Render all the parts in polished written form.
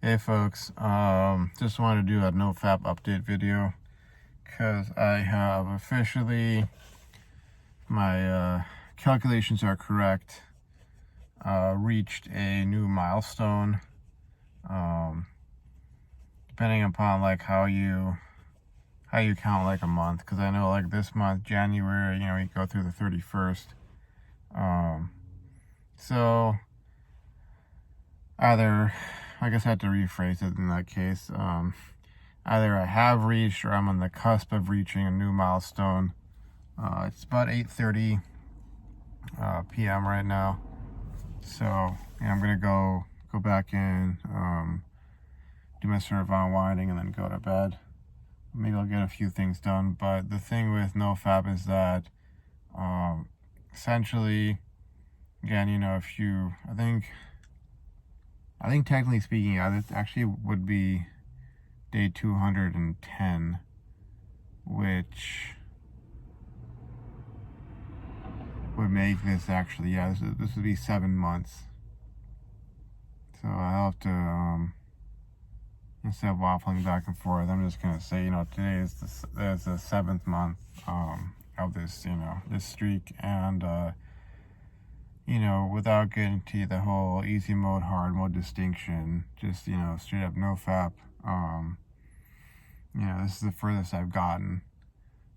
Hey folks, just wanted to do a Nofap update video because I have officially, my calculations are correct, reached a new milestone, depending upon like how you count like a month, because I know like this month, January, you go through the 31st, so either, I guess I have to rephrase it in that case. Either I have reached or I'm on the cusp of reaching a new milestone. It's about 8:30 p.m. right now. So I'm gonna go back in, do my sort of unwinding, and then go to bed. Maybe I'll get a few things done. But the thing with Nofap is that, essentially, again, if you, I think technically speaking, it actually would be day 210, which would make this actually, this would be 7 months. So I'll have to, instead of waffling back and forth, I'm just gonna say, today is the 7th month of this, this streak, and without getting to the whole easy mode, hard mode distinction, just straight up Nofap. This is the furthest I've gotten.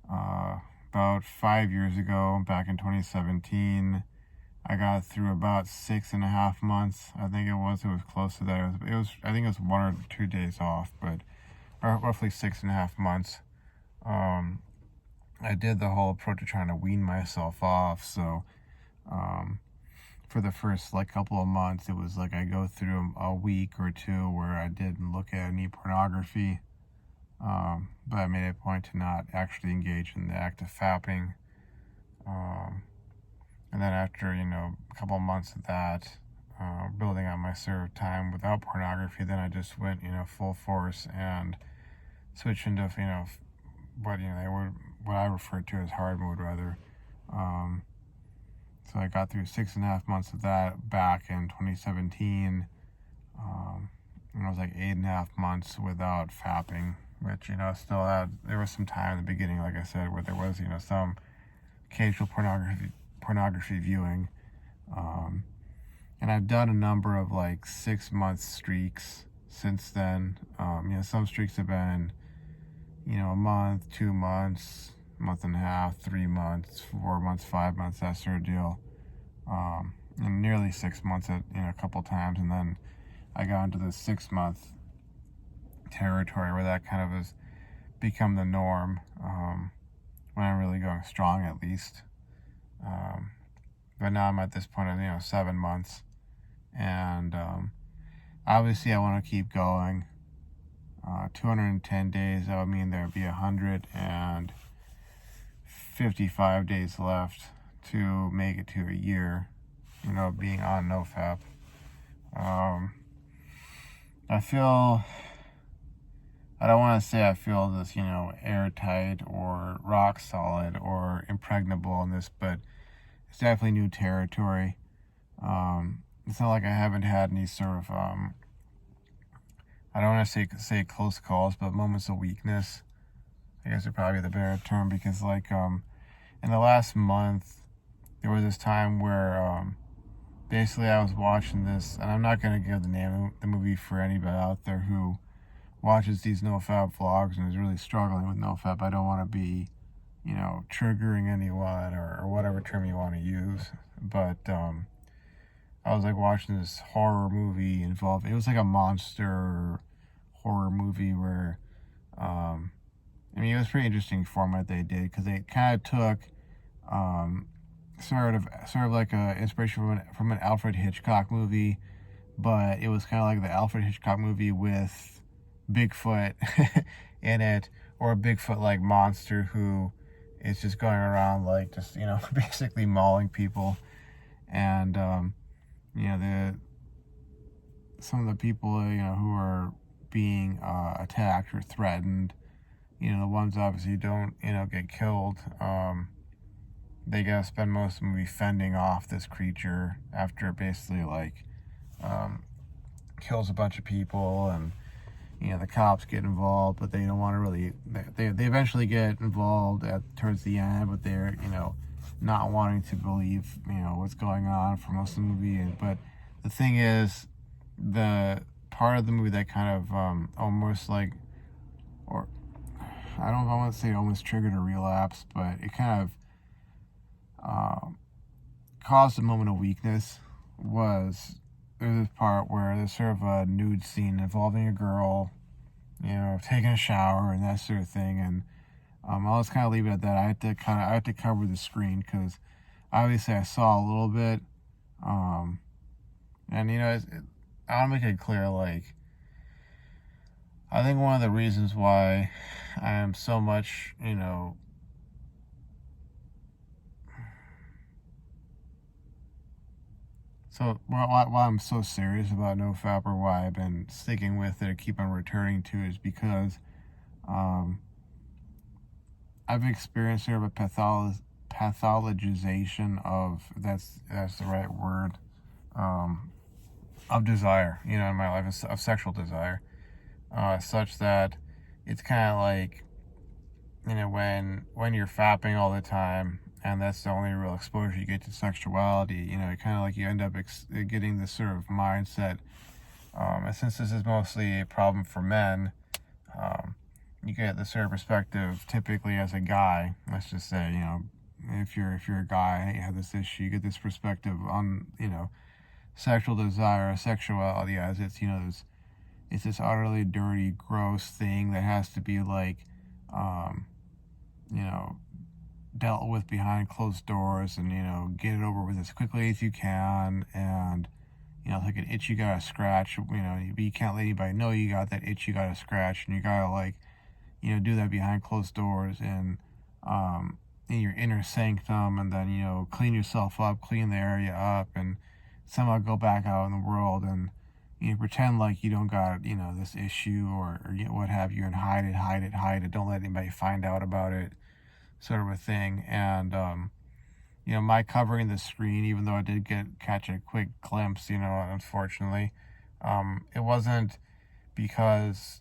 About 5 years ago, back in 2017, I got through about 6.5 months. I think it was close to that. I think it was 1 or 2 days off, but roughly 6.5 months. I did the whole approach of trying to wean myself off. So, for the first couple of months, it was like I go through a week or two where I didn't look at any pornography. But I made a point to not actually engage in the act of fapping. And then after, a couple of months of that, building on my served time without pornography, then I just went, full force and switched into, what I refer to as hard mode, rather. So I got through 6.5 months of that back in 2017. And it was like 8.5 months without fapping, which, there was some time in the beginning, like I said, where there was, some occasional pornography viewing. And I've done a number of 6-month streaks since then. Some streaks have been, a month, 2 months, month and a half, 3 months, 4 months, 5 months, that sort of deal. And nearly 6 months at, a couple times. And then I got into the 6-month territory where that kind of has become the norm, when I'm really going strong, at least. But now I'm at this point of 7 months, and obviously I want to keep going. 210 days, that would mean there would be 155 days left to make it to a year, being on Nofap. I don't want to say I feel this, airtight or rock solid or impregnable in this, but it's definitely new territory. It's not like I haven't had any sort of, I don't want to say close calls, but moments of weakness, I guess would probably be the better term, because in the last month, there was this time where, basically I was watching this, and I'm not going to give the name of the movie for anybody out there who watches these Nofap vlogs and is really struggling with Nofap. I don't want to be, triggering anyone or whatever term you want to use. But I was watching this horror movie it was like a monster horror movie where, it was pretty interesting format they did, because they kind of took sort of like a inspiration from an Alfred Hitchcock movie, but it was kind of like the Alfred Hitchcock movie with Bigfoot in it, or a Bigfoot monster who is just going around basically mauling people. And some of the people who are being attacked or threatened, the ones obviously don't get killed, they gotta spend most of the movie fending off this creature after basically kills a bunch of people, and the cops get involved, but they don't want to really. They eventually get involved towards the end, but they're not wanting to believe what's going on for most of the movie. But the thing is, the part of the movie that kind of almost like, or I don't know, I want to say almost triggered a relapse, but it kind of caused a moment of weakness was there's this part where there's sort of a nude scene involving a girl, taking a shower and that sort of thing, and I'll just kind of leave it at that. I had to cover the screen because obviously I saw a little bit, and I'll make it clear, like, I think one of the reasons why I am so much, so why I'm so serious about Nofap, or why I've been sticking with it, keep on returning to it, is because I've experienced sort of a pathologization of, that's the right word, of desire, in my life, of sexual desire, such that it's kind of like, when you're fapping all the time, and that's the only real exposure you get to sexuality, kind of like you end up getting this sort of mindset, and since this is mostly a problem for men, you get this sort of perspective typically as a guy. Let's just say, if you're a guy, you have this issue, you get this perspective on, sexual desire, sexuality, as it's, it's this utterly dirty, gross thing that has to be like, dealt with behind closed doors, and get it over with as quickly as you can, and it's like an itch you gotta scratch, you can't let anybody know you got that itch you gotta scratch, and you gotta, like, do that behind closed doors, and in your inner sanctum, and then clean yourself up, clean the area up, and somehow go back out in the world and pretend like you don't got this issue, or what have you, and hide it, don't let anybody find out about it, sort of a thing. And my covering the screen, even though I did catch a quick glimpse, unfortunately, it wasn't because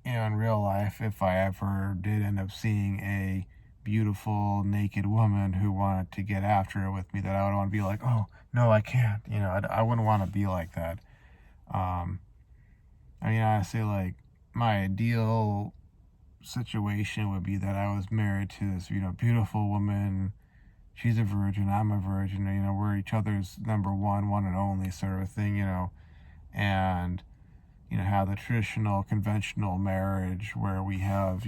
in real life, if I ever did end up seeing a beautiful naked woman who wanted to get after it with me, that I would want to be like, oh no, I can't, I wouldn't want to be like that. Honestly, like, my ideal situation would be that I was married to this, beautiful woman. She's a virgin, I'm a virgin, we're each other's number one and only, sort of thing, and, have the traditional, conventional marriage where we have,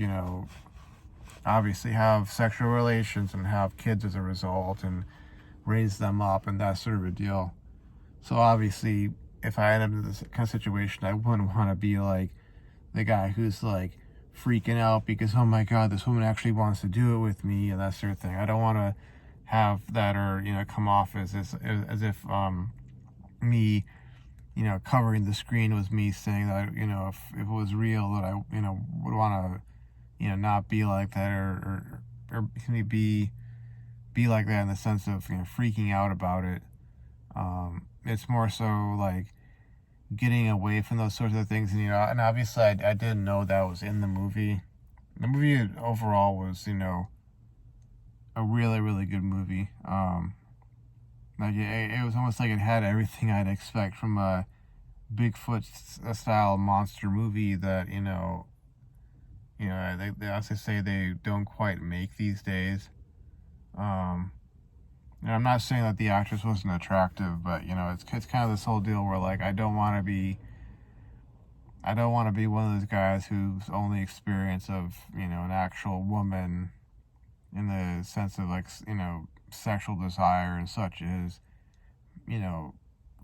obviously have sexual relations and have kids as a result, and raise them up, and that sort of a deal. So obviously, if I end up in this kind of situation, I wouldn't want to be like the guy who's like freaking out because, oh my god, this woman actually wants to do it with me, and that sort of thing. I don't want to have that, or come off as if me covering the screen was me saying that, if it was real, that I would want to not be like that, or be like that, in the sense of freaking out about it. It's more so like getting away from those sorts of things, and and obviously I didn't know that was in the movie. The movie overall was a really, really good movie. Like, it was almost like it had everything I'd expect from a Bigfoot style monster movie that they also say they don't quite make these days. And I'm not saying that the actress wasn't attractive, but it's kind of this whole deal where, like, I don't want to be one of those guys whose only experience of an actual woman, in the sense of, like, sexual desire and such, is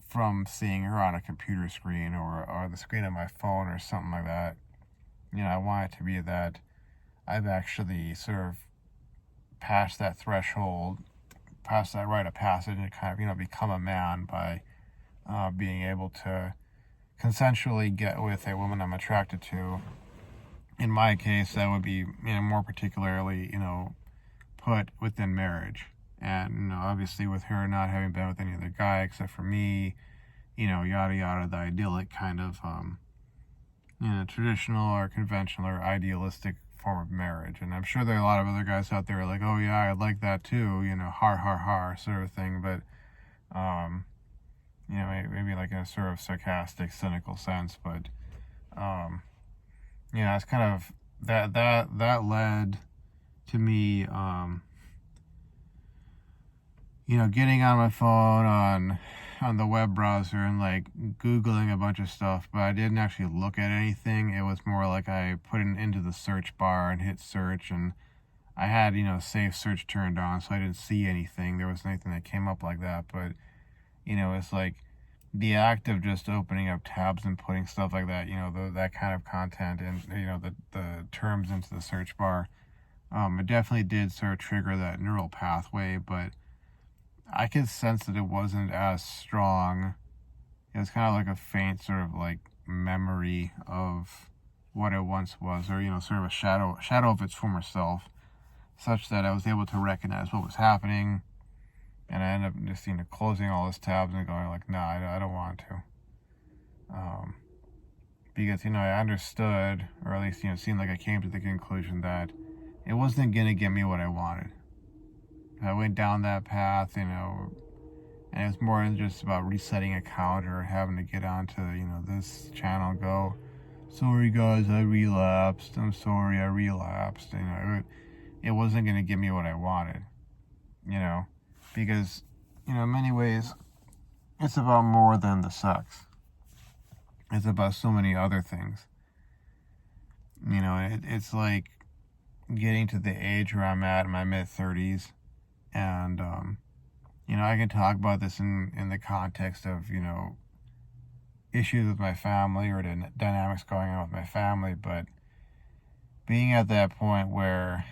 from seeing her on a computer screen, or the screen of my phone, or something like that. I want it to be that I've actually sort of passed that threshold, past that rite of passage, and kind of become a man by being able to consensually get with a woman I'm attracted to. In my case, that would be more particularly put within marriage, and obviously with her not having been with any other guy except for me, yada yada, the idyllic kind of, traditional or conventional or idealistic form of marriage. And I'm sure there are a lot of other guys out there like, oh yeah, I'd like that too, har har har sort of thing. But, maybe like in a sort of sarcastic, cynical sense. But, it's kind of that led to me, getting on my phone on the web browser and like Googling a bunch of stuff, but I didn't actually look at anything. It was more like I put it into the search bar and hit search, and I had, safe search turned on, so I didn't see anything. There wasn't anything that came up like that, but, it's like the act of just opening up tabs and putting stuff like that, that kind of content and, the terms into the search bar, it definitely did sort of trigger that neural pathway, but I could sense that it wasn't as strong. It was kind of like a faint sort of like memory of what it once was, or, sort of a shadow of its former self, such that I was able to recognize what was happening. And I ended up just, closing all those tabs and going like, no, I don't want to. Because, I understood, or at least, it seemed like I came to the conclusion that it wasn't going to get me what I wanted. I went down that path, and it was more than just about resetting a account or having to get onto, this channel and go, sorry guys, I relapsed. I'm sorry, I relapsed. It wasn't going to give me what I wanted, because, in many ways, it's about more than the sex. It's about so many other things. It's like getting to the age where I'm at in my mid-30s. And, I can talk about this in the context of, issues with my family or the dynamics going on with my family. But being at that point where,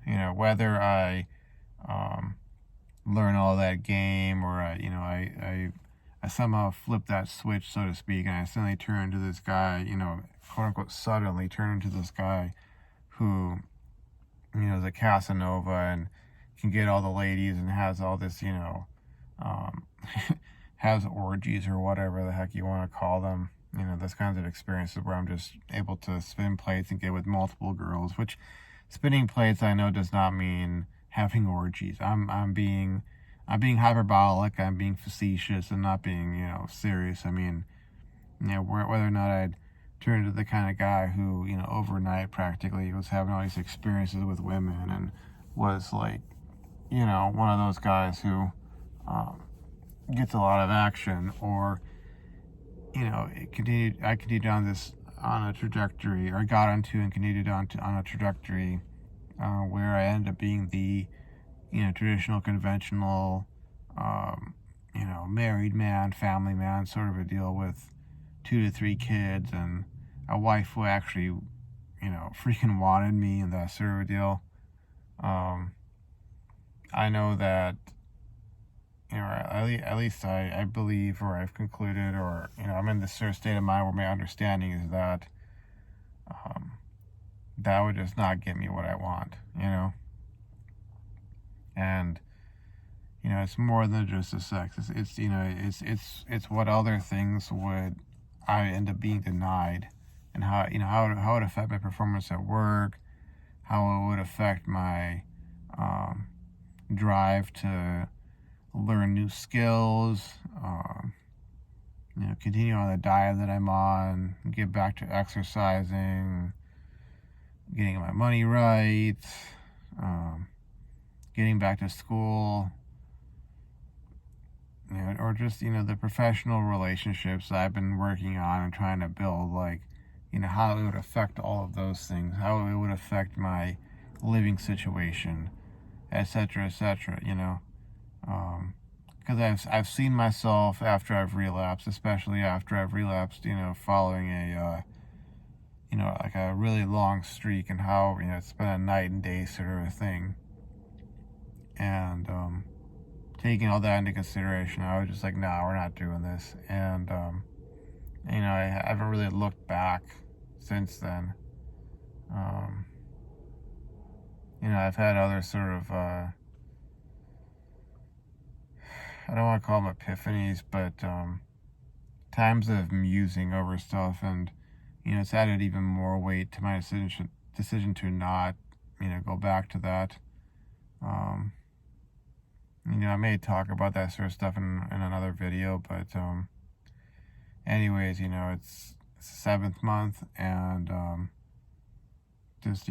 whether I learn all that game or, I somehow flip that switch, so to speak, and I suddenly turn into this guy, quote unquote, suddenly turn into this guy who, is a Casanova and can get all the ladies and has all this, has orgies or whatever the heck you want to call them. Those kinds of experiences where I'm just able to spin plates and get with multiple girls, which spinning plates I know does not mean having orgies. I'm being hyperbolic, I'm being facetious and not being, serious. I mean, whether or not I'd turn into the kind of guy who, overnight practically was having all these experiences with women and was like, one of those guys who gets a lot of action, or, I continued on a trajectory, or got onto and continued on a trajectory where I ended up being the, traditional, conventional, married man, family man sort of a deal with 2 to 3 kids and a wife who actually, freaking wanted me and that sort of a deal. I know that, at least I believe, or I've concluded, or, I'm in this sort of state of mind where my understanding is that that would just not get me what I want, and, it's more than just the sex. It's what other things would I end up being denied, and how it would affect my performance at work, how it would affect my drive to learn new skills, continue on the diet that I'm on, get back to exercising, getting my money right, getting back to school, or just, the professional relationships that I've been working on and trying to build, like, how it would affect all of those things, how it would affect my living situation, etc., etc., because I've seen myself after I've relapsed, especially after I've relapsed, following a, like a really long streak, and how, it's been a night and day sort of a thing. And, taking all that into consideration, I was just like, nah, we're not doing this. And, I haven't really looked back since then. I've had other sort of, I don't want to call them epiphanies, but, times of musing over stuff, and it's added even more weight to my decision to not go back to that. I may talk about that sort of stuff in another video, but anyways, it's the 7th month, and just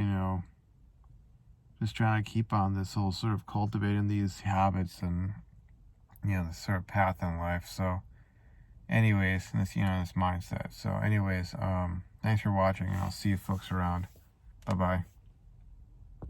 just trying to keep on this whole sort of cultivating these habits and this sort of path in life. So anyways, this this mindset. So anyways, thanks for watching, and I'll see you folks around. Bye bye.